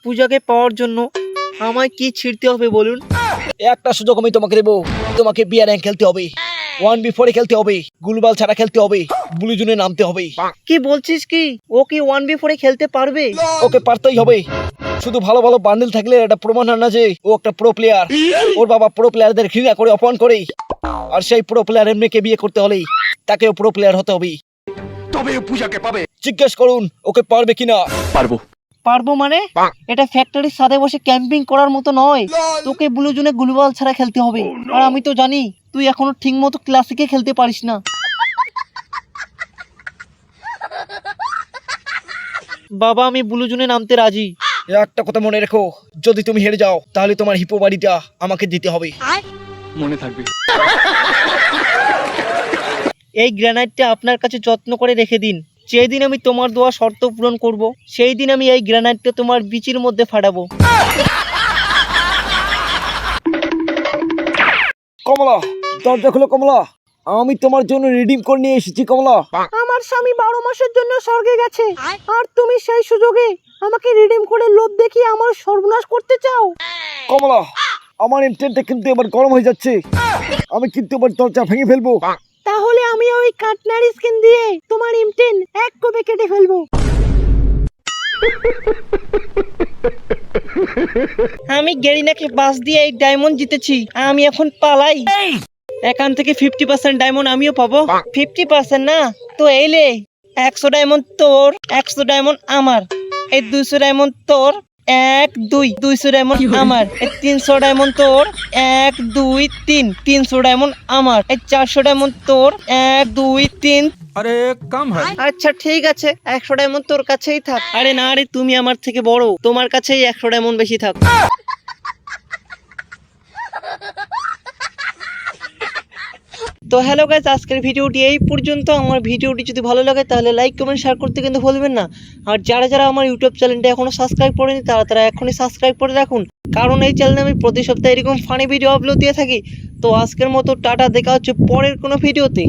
পূজাকে পাওয়ার জন্য আমায় কি ছিঁড়তে হবে বলুন? একটা সুযোগ আমি তোমাকে দেবো। তোমাকে বিয়ার র্যাঙ্ক খেলতে হবে, 1v4 খেলতে হবে, গুলবাল ছাড়া খেলতে হবে, ব্লু জোনে নামতে হবে। কি বলছিস কি? ও কি 1v4 খেলতে পারবে? ওকে পারতেই হবে। শুধু ভালো ভালো বান্ডেল থাকলে এটা প্রমাণ হয় না যে ও একটা প্রো প্লেয়ার। ওর বাবা প্রো প্লেয়ারদের ঘৃণা করে অপমান করে, আর সেই প্রো প্লেয়ারের মেয়েকে বিয়ে করতে হলেই তাকেও প্রো প্লেয়ার হতে হবে। তবে ও পূজাকে পাবে। জিজ্ঞেস করুন ওকে পারবে কিনা। পারবো মানে? এটা ফ্যাক্টরির ছাদে বসে ক্যাম্পিং করার মতো নয়। তোকে ব্লু জোনে গুলবাল ছাড়া খেলতে হবে। আর আমি তো জানি তুই এখনো ঠিক মতো ক্লাসিকে খেলতে পারিস না। বাবা আমি ব্লু জোনে নামতে রাজি। একটা কথা মনে রেখো, যদি তুমি হেরে যাও তাহলে তোমার হিপো বাড়িটা আমাকে দিতে হবে। মনে থাকবে। এই গ্রানাইটটা আপনার কাছে যত্ন করে রেখে দিন। যেই দিন আমি তোমার দেওয়া শর্ত পূরণ করব, সেই দিন আমি এই গ্রানাইটটা তোমার বিচির মধ্যে ফাটাবো। কমলা, দরজা খুলো কমলা। আমি তোমার জন্য রিডিম কোড নিয়ে এসেছি কমলা। আমার স্বামী 12 মাসের জন্য স্বর্গে গেছে, আর তুমি সেই সুযোগে আমাকে রিডিম করে লোভ দেখিয়ে আমার সর্বনাশ করতে চাও। কমলা, আমার ইন্টারনেটটা কিন্তু এবার গরম হয়ে যাচ্ছে। আমি কিন্তু এবার দরজা ভেঙে ফেলবো। তাহলে আমি ওই কাটনারি স্কিন দিয়ে তোমার ইমটেন এক কোপে কেটে ফেলবো। আমি গেরিনাকে বাস দিয়ে এই ডায়মন্ড জিতেছি। আমি এখন পালাই। এখান থেকে 50% ডায়মন্ড আমিও পাবো। 50% না তো এইলে 100 ডায়মন্ড তোর, 100 ডায়মন্ড আমার। এই 200 ডায়মন্ড তোর, 1 2 200 ডায়মন্ড আমার। এই 300 ডায়মন্ড তোর, 1 2 3 300 ডায়মন্ড আমার। এই 400 ডায়মন্ড তোর, 1 2 3। আরে কম হয়। আচ্ছা ঠিক আছে, 100 ডায়মন্ড তোর কাছেই থাক। আরে না রে, তুমি আমার থেকে বড়, তোমার কাছেই 100 ডায়মন্ড বেশি থাক। তো হ্যালো গাইস, আজকের ভিডিওটি এই পর্যন্ত। আমার ভিডিওটি যদি ভালো লাগে তাহলে লাইক কমেন্ট শেয়ার করতে কিন্তু ভুলবেন না। আর যারা যারা আমার ইউটিউব চ্যানেলটা এখনো সাবস্ক্রাইব করেনি তারা এখনই সাবস্ক্রাইব করে রাখুন, কারণ এই চ্যানেলে আমি প্রতি সপ্তাহে এরকম ফানি ভিডিও আপলোড দিয়ে থাকি। তো আজকের মতো টাটা, দেখা হচ্ছে পরের কোনো ভিডিওতে।